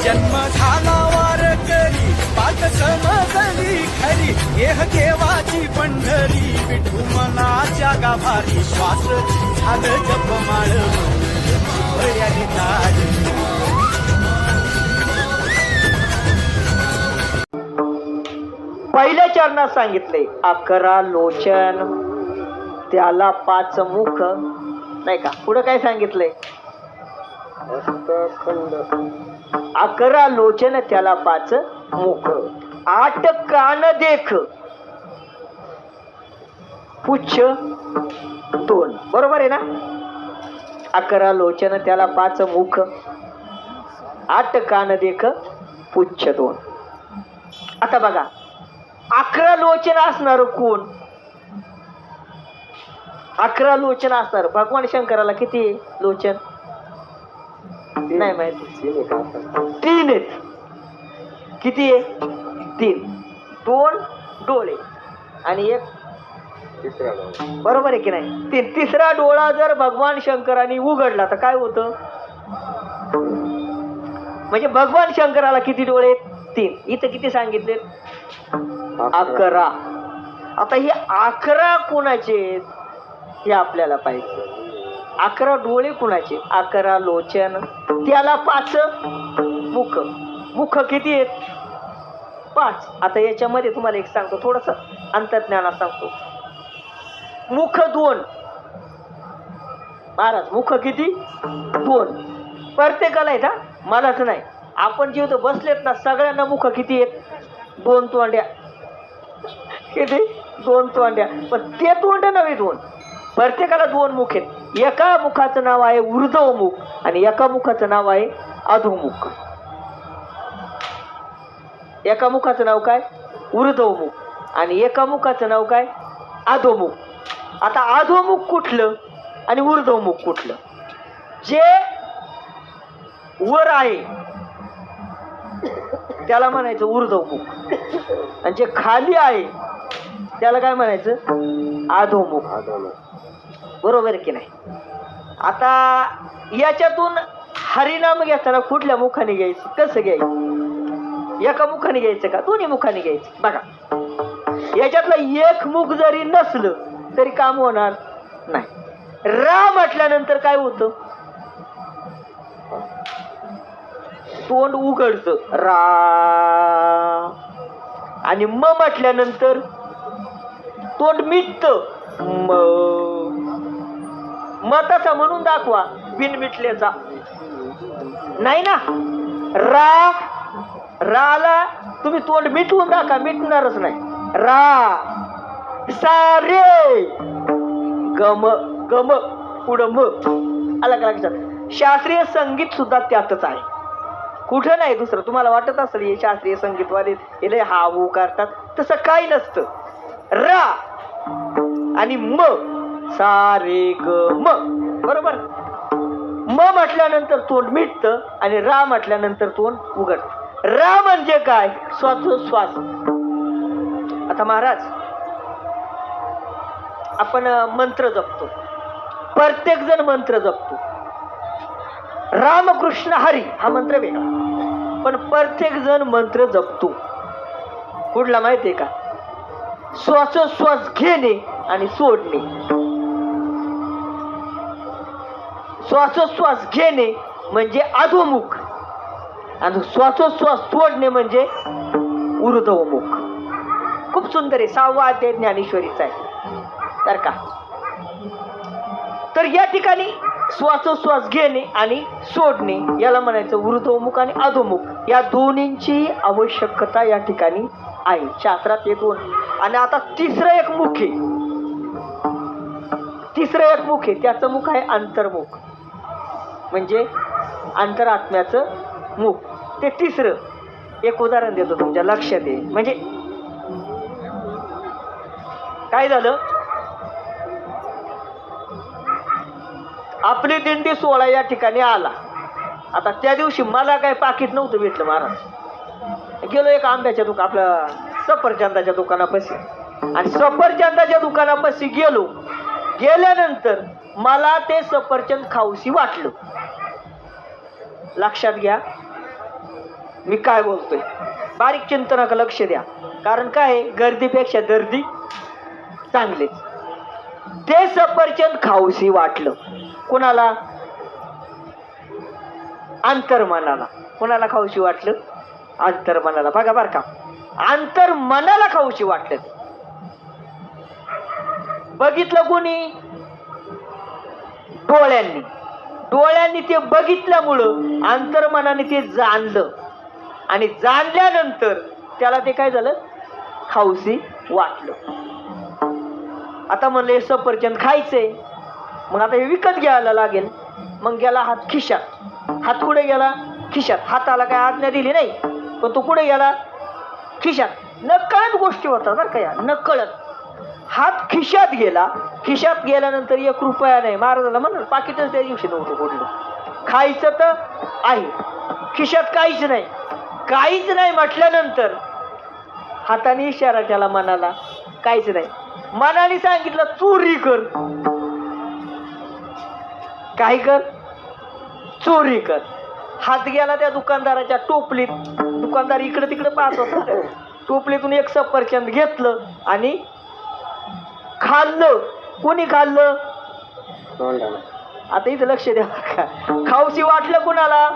जन्म झाला वारकरी पाठ समजली खरी देह देवाची पंढरी विठू मनाच्या गाभारी श्वास झालं जपमाळ पहिल्या चरणात सांगितले 11 लोचन त्याला 5 मुख, नाही का? पुढे काय सांगितलंय? 11 लोचन त्याला 5 मुख, 8 कान देख पुच्छ 2. बरोबर आहे ना? 11 लोचन त्याला 5 मुख, 8 कान देख पुच्छ 2. आता बघा 11 लोचन असणार कोण? 11 लोचन असणार भगवान शंकराला किती लोचन नाही माहिती? 3 आहेत. किती आहे? 3. 2 डोळे आणि 1 बरोबर आहे की नाही? 3रा डोळा जर भगवान शंकराने उघडला तर काय होतं? म्हणजे भगवान शंकराला किती डोळे? 3. इथं किती सांगितले? 11. आता हे 11 कोणाचे हे आपल्याला पाहिजे. 11 डोळे कुणाचे? 11 लोचन त्याला 5 मुख. मुख किती आहेत? 5. आता याच्यामध्ये तुम्हाला एक सांगतो, थोडस अंतर्ज्ञानात सांगतो. मुख 2 महाराज. मुख किती? 2. प्रत्येकाला आहेत हा, मलाच नाही. आपण जे बसलेत ना सगळ्यांना मुख किती आहेत? 2 तोंड्या. किती? 2 तोंड्या. पण ते तोंड नव्हे 2. प्रत्येकाला 2 मुख आहेत. एका मुखाचं नाव आहे ऊर्ध्व मुख आणि एका मुखाचं नाव आहे अधोमुख. एका मुखाचं नाव काय? ऊर्ध्व मुख आणि एका मुखाचं नाव काय? अधोमुख. आता अधोमुख कुठलं आणि ऊर्ध्व मुख कुठलं? जे वर आहे त्याला म्हणायचं ऊर्ध्व मुख आणि जे खाली आहे त्याला काय म्हणायचं? अधोमुख. बरोबर की नाही? आता याच्यातून हरिनाम घेताना कुठल्या मुखाने घ्यायचं? कसं घ्यायचं? एका मुखाने घ्यायचं का दोन्ही मुखाने घ्यायचं? बघा याच्यातलं एक मुख जरी नसलं तरी काम होणार नाही. रा म्हटल्यानंतर काय होतं? तोंड उघडतं रा. आणि म म्हटल्यानंतर तोंड मिटतं म. म तसा म्हणून दाखवा बिन मिटल्याचा नाही ना. रा राला तुम्ही तोंड मिटवून दाखवा, मिटणारच नाही. रा सारे गम गम पुढं म. अलग लक्षात. शास्त्रीय संगीत सुद्धा त्यातच आहे, कुठं नाही दुसरं. तुम्हाला वाटत असेल हे शास्त्रीय संगीतवाले हे हा वो करतात, तसं काही नसतं. रा आणि म सारे ग म. बरोबर? म म्हटल्यानंतर तोंड मिटतं आणि रा म्हटल्यानंतर तोंड उघडतं. रा म्हणजे काय? श्वास. आता महाराज आपण मंत्र जपतो, प्रत्येक जण मंत्र जपतो. रामकृष्ण हरी हा मंत्र वेगळा, पण प्रत्येक जण मंत्र जपतो. कुठला माहितीये का? श्वास घेणे आणि सोडणे. श्वास घेणे म्हणजे अधोमुख आणि श्वास सोडणे म्हणजे ऊर्ध्वमुख. खूप सुंदर आहे. 6वा अध्याय ज्ञानेश्वरीचा आहे तर का. तर या ठिकाणी श्वास घेणे आणि सोडणे याला म्हणायचं ऊर्ध्वमुख आणि अधोमुख. या दोन्हींची आवश्यकता या ठिकाणी आहे शास्त्रात. हे 2. आणि आता तिसरं एक मुख आहे. त्याचं मुख आहे अंतर्मुख, म्हणजे अंतरात्म्याचं मुख. ते तिसरं एक उदाहरण देतो तुमच्या लक्षात येईल. म्हणजे काय झालं? आपली दिंडी 16 या ठिकाणी आला. आता त्या दिवशी मला काय पाकिट नव्हतं भेटलं महाराज. गेलो एक आंब्याच्या आपल्या सफरचंदाच्या दुकानापाशी आणि सफरचंदाच्या दुकानापाशी गेल्यानंतर मला ते सफरचंद खाऊशी वाटलं. लक्षात घ्या, मी काय बोलतोय. बारीक चिंतनाकडे लक्ष द्या. कारण काय आहे, गर्दीपेक्षा दर्दी चांगलेच. ते सफरचंद खाऊशी वाटलं कुणाला? अंतर्मनाला. कुणाला खाऊशी वाटलं? अंतर्मनाला. बघा बर का, अंतर्मनाला खाऊशी वाटलं. बघितलं कोणी? डोळ्यांनी. डोळ्यांनी ते बघितल्यामुळं अंतर्मनाने ते जाणलं आणि जाणल्यानंतर त्याला ते काय झालं? खाऊशी वाटलं. आता म्हणले सफरचंद खायचंय, मग आता हे विकत घ्यायला लागेल. मग गेला हात खिशात. हात कुठे गेला? खिशात. हाताला काय आज्ञा दिली नाही, पण तो कुठे गेला? खिशात. नकळत गोष्टी होतात बरं का या, नकळत. हात खिशात गेला. खिशात गेल्यानंतर 1 रुपया नाही. महाराजाला म्हणलं पाकिटच त्या दिवशी नव्हतं कोणलं. खायचं तर आहे, खिशात काहीच नाही. काहीच नाही म्हटल्यानंतर हाताने इशारा केला मनाला, काहीच नाही. मनाने सांगितलं चोरी कर. काय कर? चोरी कर. हात गेला त्या दुकानदाराच्या टोपलीत. दुकानदार इकडे तिकडे पाहत होता. टोपलीतून 1 सफरचंद घेतलं आणि खाल्लं. कोणी खाल्लं? आता इथं लक्ष द्या. खाऊशी वाटलं कुणाला?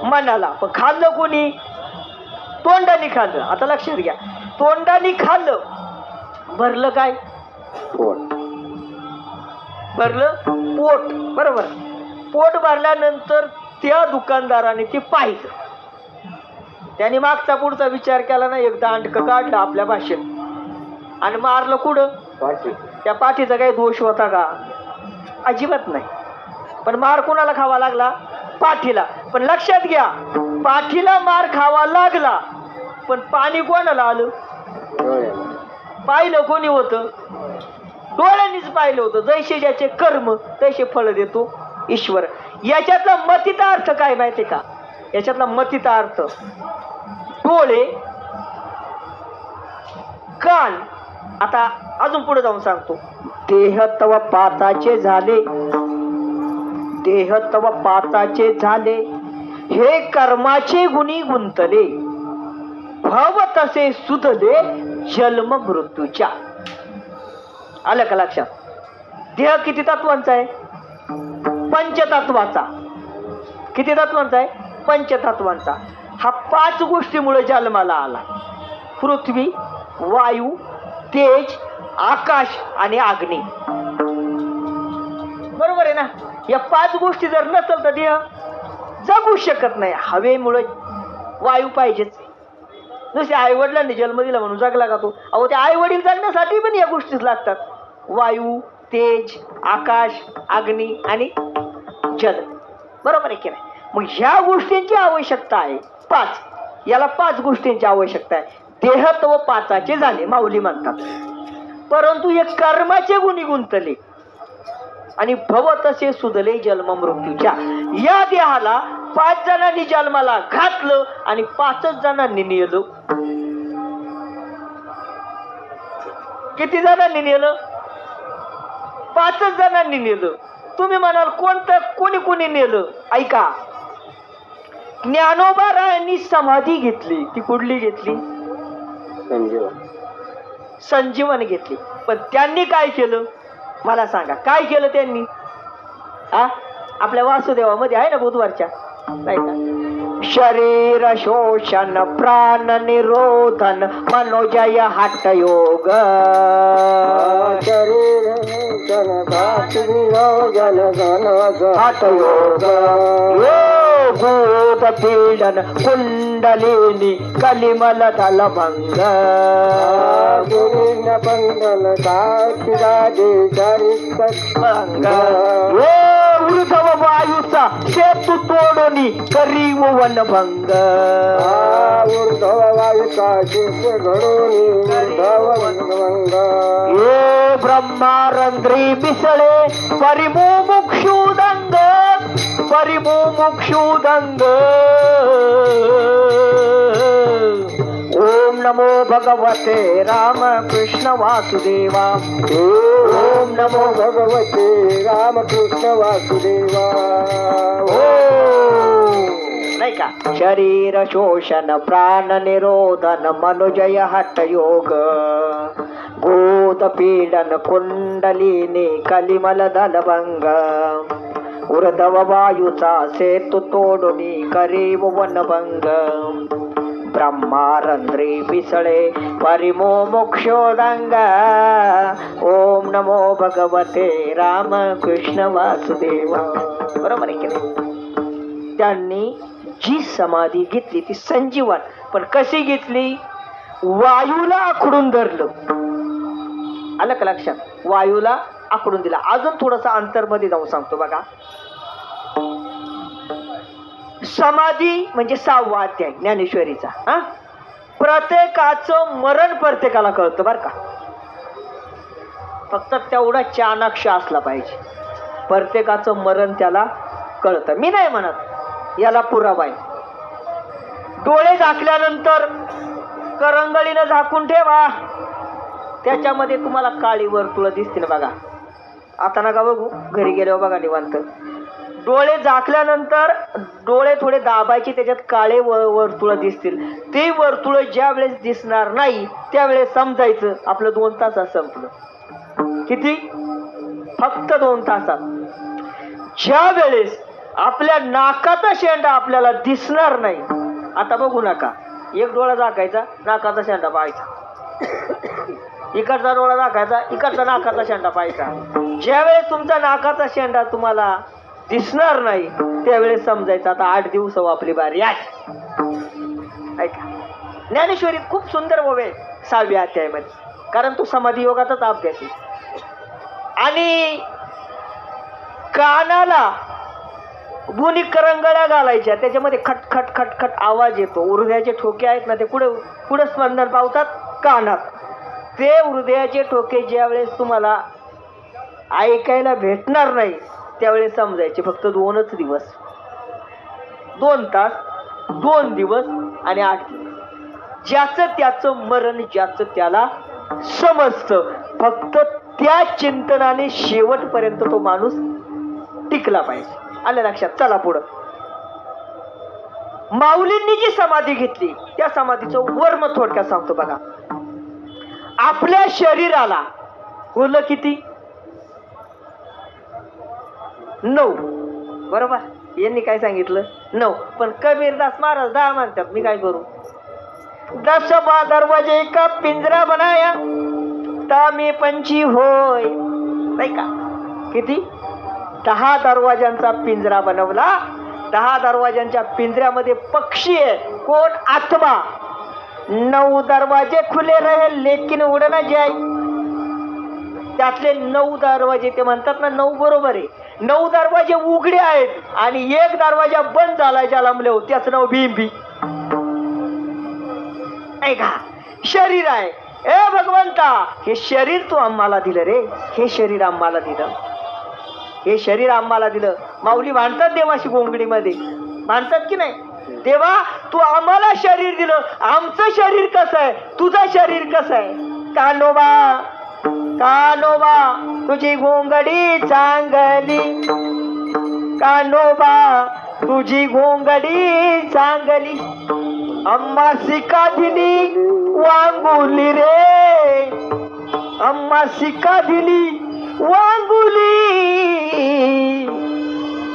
मनाला. पण खाल्लं कोणी? तोंडाने खाल्लं. आता लक्षात घ्या, तोंडाने खाल्लं. भरलं काय? पोट. भरलं पोट. बरोबर. पोट भरल्यानंतर त्या दुकानदाराने ते पाहिलं. त्याने मागचा पुढचा विचार केला ना. एक दांडकं काढलं आपल्या भाषेत आणि मारलं कुठं? त्या पाठीचा काही दोष होता का? अजिबात नाही. पण मार कोणाला खावा लागला? पाठीला. पण लक्षात घ्या, पाठीला मार खावा लागला, पण पाणी कोणाला आलं? पाहिलं कोणी होतं? डोळ्यांनीच पाहिलं होतं. जैसे ज्याचे कर्म तैसे फळ देतो ईश्वर. याच्यातला मतीचा अर्थ काय माहिती का? याच्यातला मतीचा अर्थ, डोळे, कान. आता अजून पुढे जाऊन सांगतो. देह तव पाताचे झाले, देह तव पाताचे झाले, हे कर्माचे गुणी गुंतले, भव तसे सुधले जन्म मृत्यूच्या. आलं का लक्षात? देह किती तत्वांचा आहे? पंचतत्वाचा. किती तत्वांचा आहे? पंचतत्वांचा. हा 5 गोष्टीमुळे जन्माला आला. पृथ्वी, वायू, तेज, आकाश आणि अग्नी. बरोबर आहे ना? या 5 गोष्टी जर नसेल तर देह जगू शकत नाही. हवेमुळे वायू पाहिजेच. नुसते आई वडिलांनी जन्म दिला म्हणून जगला का तो? अहो, ते आई वडील जगण्यासाठी पण या गोष्टीच लागतात. वायू, तेज, आकाश, अग्नी आणि जल. बरोबर आहे की नाही? मग ह्या गोष्टींची आवश्यकता आहे 5. याला 5 गोष्टींची आवश्यकता आहे. देह तव पाचाचे झाले माऊली म्हणतात, परंतु हे कर्माचे गुणी गुंतले आणि भव तसे सुधले जन्म मृत्यूच्या. या देहाला 5 जणांनी जन्माला घातलं आणि 5च जणांनी नेलं. किती जणांनी नेलं? 5च जणांनी नेलं. तुम्ही म्हणाल कोणी कोणी नेलं? ऐका, ज्ञानोबारायांनी समाधी घेतली. ती कुठली घेतली? संजीवन घेतली. पण त्यांनी काय केलं मला सांगा? काय केलं त्यांनी? आपल्या वासुदेवामध्ये आहे ना बुधवारच्या, नाही का? शरीर शोषण प्राण निरोधन मनोजय हठ योग. शरीर हठ योग भूत पीडन कुंडलिनी कलिमल दल भंग. ऊर्ध्व वायूचा सेतू तोडोनी करी वन भंग. ऊर्ध्व वायूचा सेतू घडोनी हे ब्रह्मारंध्री मिसळे परिमुमुक्षुदंग परिमुमुक्षुदंग. ओम नमो भगवते राम कृष्ण वासुदेवा. ओम नमो भगवते राम कृष्ण वासुदेवा. नाही का. शरीर शोषण प्राण निरोधन मनोजय हठ योग भूत पीडन कुंडलिनी कलिमल दलभंग उर्धव वायूचा सेतु तोडुनी करीव वनभंग ब्रह्मारंध्री पिसळे परिमो मोक्षोदंग ओम नमो भगवते राम कृष्ण वासुदेव. बरोबर आहे की नाही. त्यांनी जी समाधी घेतली ती संजीवन, पण कशी घेतली? वायूला आखडून धरलं. आलं का लक्षात? वायूला आखडून दिला. अजून थोडस अंतरमध्ये जाऊन सांगतो बघा. समाधी म्हणजे 6वा अध्याय ज्ञानेश्वरीचा. हा, प्रत्येकाचं मरण प्रत्येकाला कळतं बर का. फक्त तेवढा चाणाक्ष असला पाहिजे. प्रत्येकाचं मरण त्याला कळतं. मी नाही म्हणत, याला पुरावा आहे. डोळे झाकल्यानंतर करंगळीनं झाकून ठेवा, त्याच्यामध्ये तुम्हाला काळी वर्तुळ दिसतील बघा. आता नका बघू, घरी गेल्यावर बघा निवांत. डोळे झाकल्यानंतर डोळे थोडे दाबायचे, त्याच्यात काळे वर्तुळ दिसतील. ते वर्तुळ ज्या वेळेस दिसणार नाही त्यावेळेस समजायचं आपलं 2 तासात संपलं. किती? फक्त 2 तासात. ज्या वेळेस आपल्या नाकाचा शेंडा आपल्याला दिसणार नाही, आता बघू नका, एक डोळा झाकायचा, नाकाचा शेंडा पाहायचा, इकडचा डोळा झाकायचा, इकडचा नाकाचा शेंडा पाहायचा. ज्यावेळेस तुमचा नाकाचा शेंडा तुम्हाला दिसणार नाही त्यावेळेस समजायचं आता 8 दिवस आपली बारी आहे. ऐका, ज्ञानेश्वरीत खूप सुंदर ओवे 6व्या अध्यायामध्ये, कारण तो समाधी योगाचाच अभ्यास आहे. आणि कानाला दोन्ही करंगळ्या घालायच्या, त्याच्यामध्ये खटखट खटखट आवाज येतो. हृदयाचे ठोके आहेत ना, ते पुढे स्पंदन पावतात कानात. ते हृदयाचे ठोके ज्या वेळेस तुम्हाला ऐकायला भेटणार नाही त्यावेळेस समजायचे फक्त 2च दिवस. 2 तास, 2 दिवस आणि 8 दिवस. ज्याचं त्याचं मरण ज्याचं त्याला समजतं. फक्त त्या चिंतनाने शेवटपर्यंत तो माणूस टिकला पाहिजे. आलं लक्षात? चला पुढं. माऊलींनी जी समाधी घेतली त्या समाधीचं वर्म थोडक्यात सांगतो बघा. आपल्या शरीराला होलं किती? 9. बरोबर? यांनी काय सांगितलं? 9. पण कबीरदास महाराज 10 म्हणतात. मी काय करू? 10 दरवाजे का पिंजरा बनाया तामी पंची होय. नाही का? किती? 10 दरवाजांचा पिंजरा बनवला. 10 दरवाजांच्या पिंजऱ्यामध्ये पक्षी आहे. कोण? आत्मा. 9 दरवाजे खुले रहे लेकिन उड ना जाय. त्यातले 9 दरवाजे ते म्हणतात ना 9. बरोबर आहे. 9 दरवाजे उघडे आहेत आणि 1 दरवाजा बंद झालाय ज्याला म्हणलं, त्याचं नाव भीमभी. ऐका, शरीर आहे. ए भगवंता, हे शरीर तू आम्हाला दिलं रे. हे शरीर आम्हाला दिलं. हे शरीर आम्हाला दिलं. माऊली भांडतात देवाशी गोंगडीमध्ये. भांडतात की नाही? देवा, तू आम्हाला शरीर दिलं. आमचं शरीर कसं आहे? तुझं शरीर कसं आहे? कानोबा, कानोबा तुझी घोंगडी चांगली. कानोबा तुझी घोंगडी चांगली. अम्मा शिका दिली वांगुली रे. अम्मा शिका दिली वांगुली.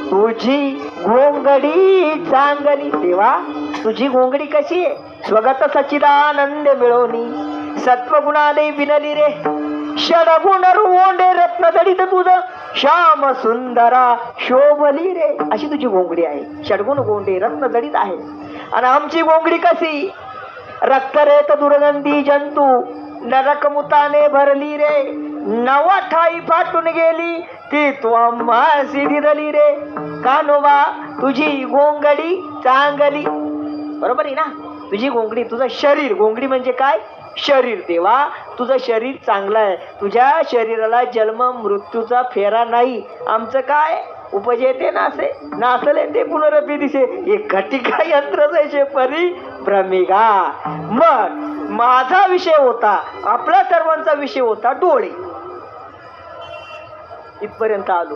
तुझी घोंगडी चांगली. देवा, तुझी घोंगडी कशी आहे? स्वगत सच्चिदानंद मिळवणी सत्वगुणाने विनली रे. षडगुण रुंडे रत्न दडित तुझं श्याम सुंदरा शोभली रे. अशी तुझी घोंगडी आहे. षडगुण गोंडे रत्न दडित आहे. आणि आमची घोंगडी कशी? रक्तरेत दुर्गंधी जंतू नरकमुताने भरली रे. 9 ठाई फाटून गेली ती तू आम्हासी दिली रे. कानोबा तुझी घोंगडी चांगली. बरोबर आहे ना? तुझी घोंगडी, तुझं शरीर. घोंगडी म्हणजे काय? शरीर. देवा, तुझं शरीर चांगलं आहे. तुझ्या शरीराला जन्म मृत्यूचा फेरा नाही. आमचं काय? उपजेते नासे नासले ते पुनरपी दिसे. हे घटिका यंत्र जैसे परी भ्रमिका. मग माझा विषय होता, आपला सर्वांचा विषय होता डोळे. इथपर्यंत आलो.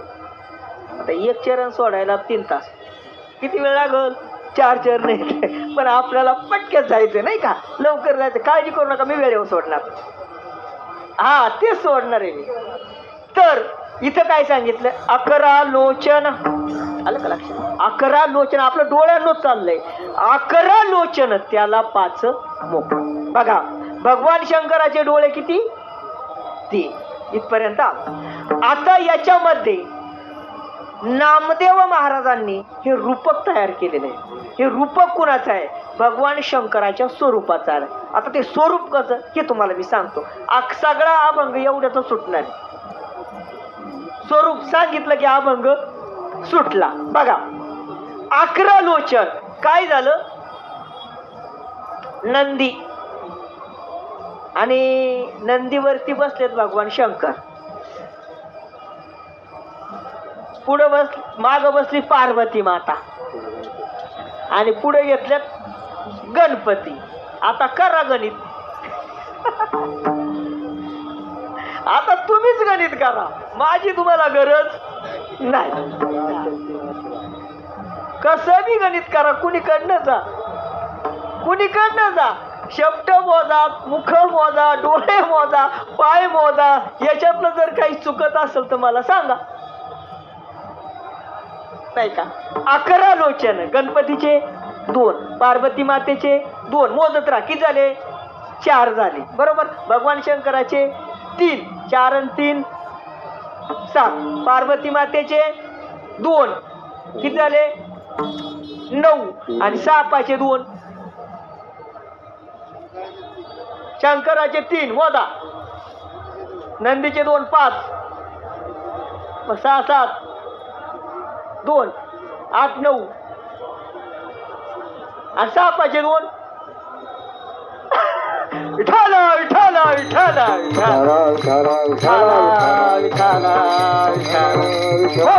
आता 1 चरण सोडायला 3 तास. किती वेळ लागल? चार नाही, पण आपल्याला पटक्यात जायचं नाही का, लवकर जायचं. काळजी करू नका, मी वेळेवर सोडणार. हा तेच सोडणार आहे मी. तर इथं काय सांगितलं, 11 लोचन. आलं का लक्षात? 11 लोचन आपलं डोळ्यांनोच चाललंय. 11 लोचन त्याला 5 मुख. बघा भगवान शंकराचे डोळे किती? 3. इथपर्यंत आलं. आता याच्यामध्ये नामदेव महाराजांनी हे रूपक तयार केलेलं आहे. हे रूपक कुणाचं आहे? भगवान शंकराच्या स्वरूपाचं आहे. आता ते स्वरूप कसं हे तुम्हाला मी सांगतो. सगळा अभंग एवढ्याच सुटणार आहे. स्वरूप सांगितलं की अभंग सुटला. बघा 11 लोचन. काय झालं? नंदी आणि नंदीवरती बसलेत भगवान शंकर. पुढे माग बसली पार्वती माता आणि पुढे घेतल्यात गणपती. आता करा गणित. आता तुम्हीच गणित करा, माझी तुम्हाला गरज नाही. कसं बी गणित करा, कुणीकडनं जा, कुणीकडनं जा. शब्द मोजा, मुख मोजा, डोळे मोजा, पाय मोजा. याच्यातलं जर काही चुकत असेल तर मला सांगा, नाही का? 11 लोचन. गणपतीचे 2, पार्वती मातेचे 2. मोजत राहा, किती झाले? 4 झाले, बरोबर. भगवान शंकराचे 3, 4 आणि 3 7. पार्वती मातेचे 2, किती झाले? 9. आणि सापाचे 2. शंकराचे 3 मोजा. नंदीचे 2 5. 6 7 2 8 9. आणि सापाचे 2. विठाला विठाला विठाला विठाला विठाला विठाला. हो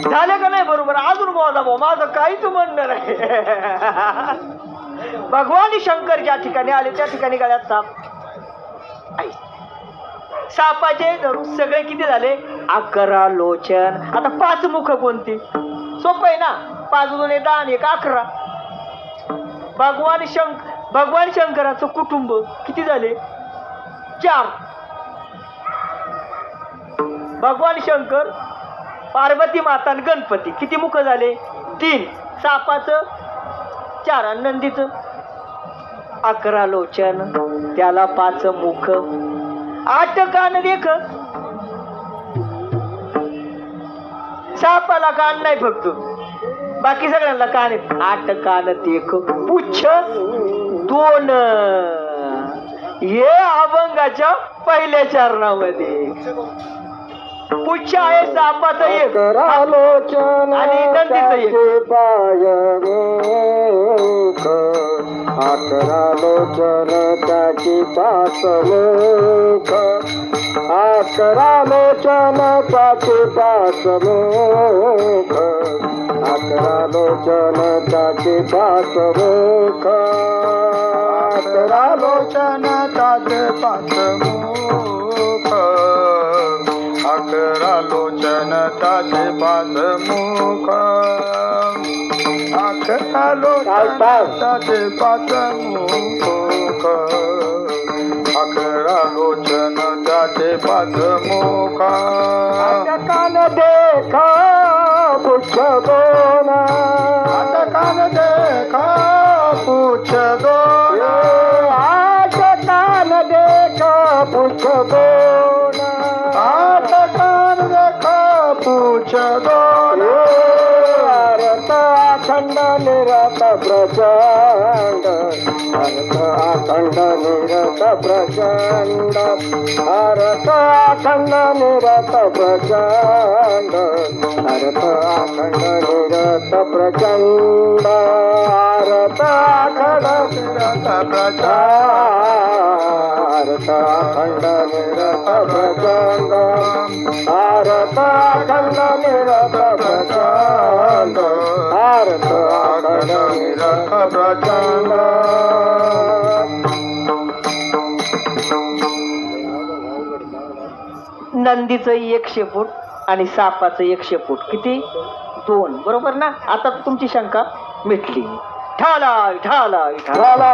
झाले का नाही? बरोबर. अजून मोजा भाऊ, माझं काहीच म्हणणं नाही. भगवान शंकर ज्या ठिकाणी आले त्या ठिकाणी गळ्यात साप. सापाचे धरून सगळे किती झाले? 11 लोचन. आता 5 मुख कोणती? सोपं आहे ना. 5 2 10 आणि 1 11. भगवान शंकराचं कुटुंब किती झाले? 4. भगवान शंकर, पार्वती माता आणि गणपती किती मुख झाले? 3. सापाचं 4 आणि नंदीचं 11 लोचन त्याला 5 मुख 8 कान देख. सापाला कान नाही फक्त, बाकी सगळ्यांना कान आहेत. 8 कान देख, पुच्छ 2. हे अभंगाच्या पहिल्या चरणामध्ये पुच्छ आहे सापाचं 1 आणि नंदीचं 1. 11 लोचन त्याची 5 मुख. 11 लोचन त्याची 5 मुख. 11 लोचन त्याची 5 मुख. 11 लोचन त्याचे 5 मुख. 11 लोचन त्याचे 5 मुख. 11 लोचन त्याचे 5 मुख. 11 लोचन त्याचे 5 मुख. 8 कान देखा पुच्छ 2. 8 कान देखा पुच्छ 2. 8 कान देखा पुच्छ 2. 8 कान देखा पुच्छ 2. अखंड निरत प्रचंड. अखंड निरत प्रचंड. अखंड निरत प्रचंड. अखंड निरत प्रचंड. अखंड निरत प्रचंड. अखंड निरत प्रचंड. अखंड निरत प्रचंड. प्रचंड. नंदीचं 100 फूट आणि सापाचं 100 फूट किती? 2. बरोबर ना. आता तुमची शंका मिटली ठाला ठाला ठाला